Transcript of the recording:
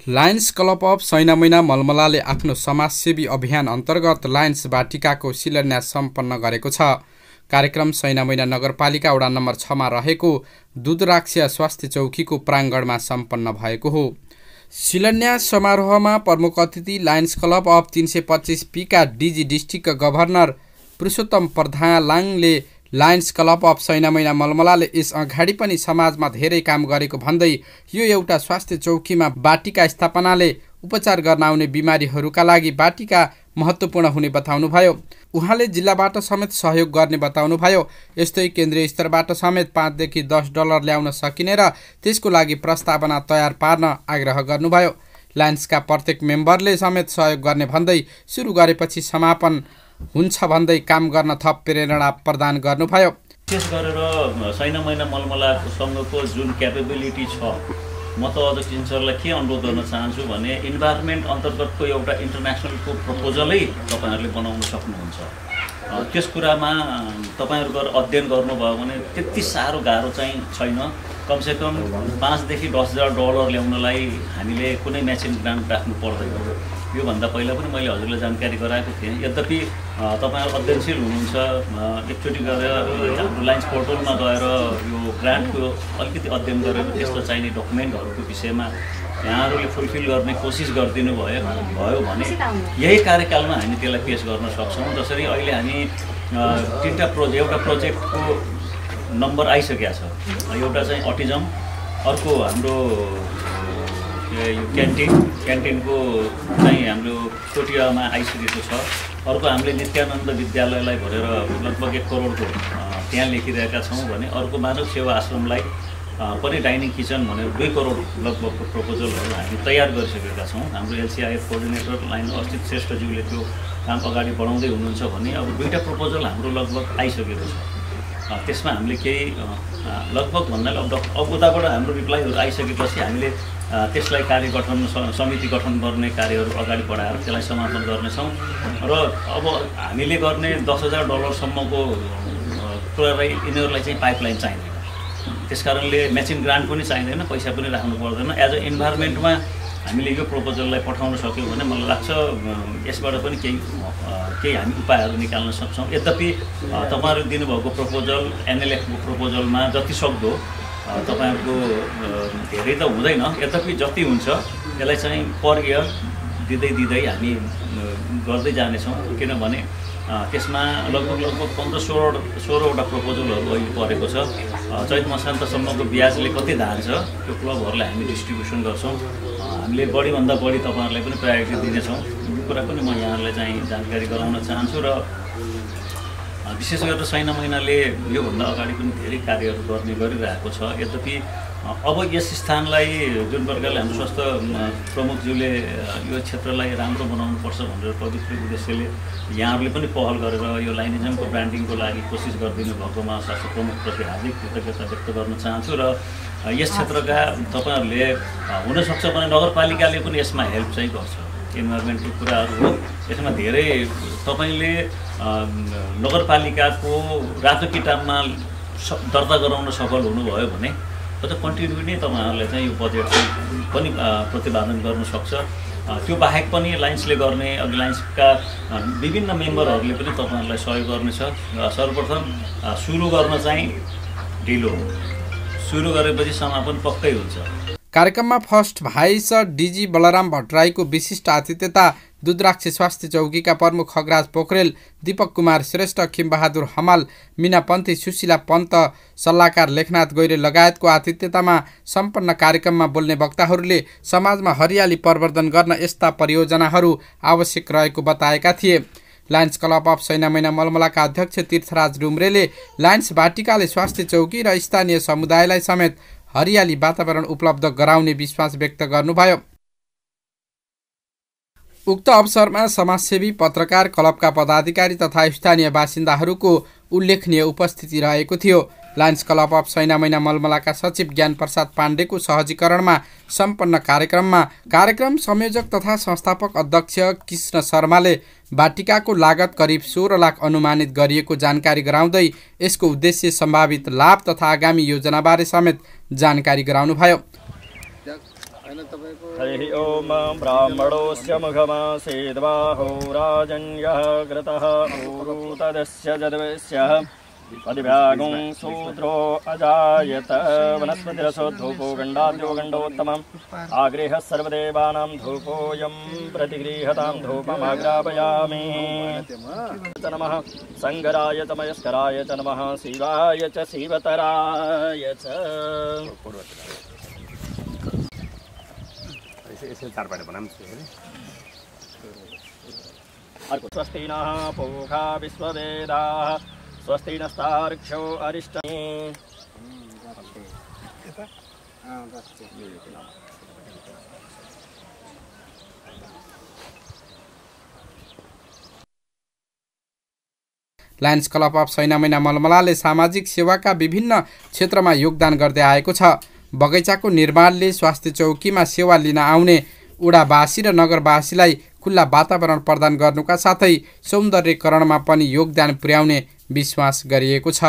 Lions club of Sainamaina मलमलाले आफ्नो समाजसेवी अभियान अन्तर्गत लायन्स बाटिकाको शिलान्यास सम्पन्न गरेको छ। कार्यक्रम सैनामैना नगरपालिका वडा नम्बर 6 मा रहेको दुधराक्सिया स्वास्थ्य चौकीको प्राङ्गणमा सम्पन्न भएको हो। शिलान्यास समारोहमा प्रमुख अतिथि लायन्स क्लब अफ 325 पीका डिजी डिस्ट्रिक्ट गभर्नर पुरुषोत्तम प्रधालाङले लायन्स क्लब अफ सैनामैना मलमलाले यस अगाडि पनि समाजमा धेरै काम गरेको भन्दै यो एउटा स्वास्थ्य चौकीमा बाटिका स्थापनाले उपचार गर्न आउने बिमारीहरूका लागि बाटिका महत्त्वपूर्ण हुने बताउनुभयो। उहाँले जिल्लाबाट समेत सहयोग गर्ने बताउनुभयो। यस्तै केन्द्रीय स्तरबाट समेत $5 देखि $10 ल्याउन सकिने र त्यसको लागि प्रस्तावना तयार पार्न आग्रह गर्नुभयो। लायन्सका प्रत्येक मेम्बरले समेत सहयोग गर्ने भन्दै सुरु गरेपछि समापन हुन्छ भन्दै काम गर्न थप प्रेरणा प्रदान गर्नुभयो। विशेष गरेर सैनामैना मलमला संघको जुन क्यापेबिलिटी छ, म त अध्यक्ष सरलाई के अनुरोध गर्न चाहन्छु भने इन्भाइरोमेन्ट अन्तर्गतको एउटा इन्टरनेसनलको प्रपोजलै तपाईँहरूले बनाउन सक्नुहुन्छ। त्यस कुरामा तपाईँहरू अध्ययन गर्नुभयो भने त्यति साह्रो गाह्रो चाहिँ छैन। कमसेकम $5 देखि $10,000 ल्याउनलाई हामीले कुनै म्याचिङ ग्रान्ट राख्नु पर्दैन। योभन्दा पहिला पनि मैले हजुरलाई जानकारी गराएको थिएँ। यद्यपि तपाईँहरू अध्ययनशील हुनुहुन्छ, एकचोटि गरेर हाम्रो लायन्स पोर्टलमा गएर यो ग्रान्टको अलिकति अध्ययन गरेर त्यसमा चाहिने डकुमेन्टहरूको विषयमा यहाँहरूले फुलफिल गर्ने कोसिस गरिदिनु भयो भने यही कार्यकालमा हामी त्यसलाई पेस गर्न सक्छौँ। जसरी अहिले हामी एउटा प्रोजेक्टको नम्बर आइसकेको छ। एउटा चाहिँ अटिजम, अर्को हाम्रो यो क्यान्टिनको चाहिँ हाम्रो कोटियामा आइसकेको छ। अर्को हामीले नित्यानन्द विद्यालयलाई भरेर लगभग 1 करोडको त्यहाँ लेखिरहेका छौँ भने अर्को मानव सेवा आश्रमलाई पनि डाइनिङ किचन भनेर 2 करोड लगभगको प्रपोजलहरू हामी तयार गरिसकेका छौँ। हाम्रो एलसिआइएफ कोअर्डिनेटर लाइन अस्तित श्रेष्ठज्यूले त्यो काम अगाडि बढाउँदै हुनुहुन्छ भने अब 2टा प्रपोजल हाम्रो लगभग आइसकेको छ। त्यसमा हामीले केही लगभग भन्नाले अब उताबाट हाम्रो रिप्लाईहरू आइसकेपछि हामीले त्यसलाई समिति गठन गर्ने कार्यहरू अगाडि बढाएर त्यसलाई समापन गर्नेछौँ। र अब हामीले गर्ने $10,000 सम्मको कुरालाई यिनीहरूलाई चाहिँ पाइपलाइन चाहिँदैन। त्यसकारणले म्याचिङ ग्रान्ट पनि चाहिँदैन, पैसा पनि राख्नु पर्दैन। एज अ इन्भाइरोमेन्टमा हामीले यो प्रपोजललाई पठाउन सक्यौँ भने मलाई लाग्छ यसबाट पनि केही हामी उपायहरू निकाल्न सक्छौँ। यद्यपि तपाईँहरू दिनुभएको प्रपोजल एनएलएफको प्रपोजलमा जति सक्दो तपाईँहरूको धेरै त हुँदैन, यद्यपि जति हुन्छ त्यसलाई चाहिँ पर इयर दिँदै हामी गर्दै जानेछौँ। किनभने त्यसमा लगभग 15-16वटा प्रपोजलहरू अहिले परेको छ। चैत मसान्तसम्मको ब्याजले कति धान्छ त्यो क्लबहरूलाई हामी डिस्ट्रिब्युसन गर्छौँ। हामीले बढीभन्दा बढी तपाईँहरूलाई पनि प्रायोरिटी दिनेछौँ। यो कुरा पनि म यहाँहरूलाई चाहिँ जानकारी गराउन चाहन्छु। र विशेष गरेर सैनामैनाले योभन्दा अगाडि पनि धेरै कार्यहरू गरिरहेको छ। यद्यपि अब यस स्थानलाई जुन प्रकारले हाम्रो स्वास्थ्य प्रमुखज्यूले यो क्षेत्रलाई राम्रो बनाउनुपर्छ भनेर पवित्र उद्देश्यले यहाँहरूले पनि पहल गरेर यो लाइनिजमको ब्रान्डिङको लागि कोसिस गरिदिनु भएकोमा स्वास्थ्य प्रमुखप्रति हार्दिक कृतज्ञता व्यक्त गर्न चाहन्छु। र यस क्षेत्रका तपाईँहरूले हुनसक्छ भने नगरपालिकाले पनि यसमा हेल्प चाहिँ गर्छ। इन्भाइरोमेन्टको कुराहरू हो, यसमा धेरै तपाईँले नगरपालिकाको रातो किताबमा दर्ता गराउन सफल हुनुभयो भने अझ कन्टिन्यू नै तपाईँहरूले चाहिँ यो बजेट पनि प्रतिपादन गर्न सक्छ। त्यो बाहेक पनि लायन्सले गर्ने अघि लायन्सका विभिन्न मेम्बरहरूले पनि तपाईँहरूलाई सहयोग गर्नेछ। सर्वप्रथम सुरु गर्न चाहिँ ढिलो, सुरु गरेपछि समापन पक्कै हुन्छ। कार्यक्रममा फर्स्ट भाइस डिजी बलराम भट्टराईको विशिष्ट आतिथ्यता दुधराक्सी स्वास्थ्य चौकीका प्रमुख खगराज पोखरेल, दीपक कुमार श्रेष्ठ, खिमबहादुर हमाल, मीना पन्थी, सुशीला पन्त, सल्लाहकार लेखनाथ गैरे लगायतको आतिथ्यतामा सम्पन्न कार्यक्रममा बोल्ने वक्ताहरूले समाजमा हरियाली प्रवर्धन गर्न यस्ता परियोजनाहरू आवश्यक रहेको बताएका थिए। लायन्स क्लब अफ सैनामैना मलमलाका अध्यक्ष तीर्थराज डुम्रेले लायन्स बाटिकाले स्वास्थ्य चौकी र स्थानीय समुदायलाई समेत हरियाली वातावरण उपलब्ध गराउने विश्वास व्यक्त गर्नुभयो। उक्त अवसरमा समाजसेवी, पत्रकार, क्लबका पदाधिकारी तथा स्थानीय बासिन्दाहरूको उल्लेखनीय उपस्थिति रहेको थियो। लायन्स क्लब अफ सैनामैना मलमलाका सचिव ज्ञान प्रसाद पाण्डेको सहजीकरणमा सम्पन्न कार्यक्रम संयोजक तथा संस्थापक अध्यक्ष कृष्ण शर्माले बाटिकाको लागत करिब 16 लाख अनुमानित गरिएको जानकारी गराउँदै यसको उद्देश्य, सम्भावित लाभ तथा आगामी योजनाबारे समेत जानकारी गराउनुभयो। हरिः ओम ब्राह्मणोऽस्य मुखमासीद्बाहो राजन्यः कृतः ऊरु तदस्य जदवस्य पदिव्यागुं शूद्रो अजायत वनस्पतिरसो धूपो गण्डाद्यो गण्डोत्तमम् आगृह्य सर्वदेवानां धूपोऽयं प्रतिगृह्यतां धूपमाग्रापयामि नमः शङ्कराय च मयस्कराय च नमः शिवाय च शिवतराय च अर्को स्वस्ति नः पूषा विश्ववेदाः स्वस्ति नस्तार्क्ष्यो अरिष्टमे लायन्स क्लब अफ सैनामैना मलमलाले सामाजिक सेवाका विभिन्न क्षेत्रमा योगदान गर्दै आएको छ। बगैँचाको निर्माणले स्वास्थ्य चौकीमा सेवा लिन आउने उडावासी र नगरवासीलाई खुल्ला वातावरण प्रदान गर्नुका साथै सौन्दर्यकरणमा पनि योगदान पुर्याउने विश्वास गरिएको छ।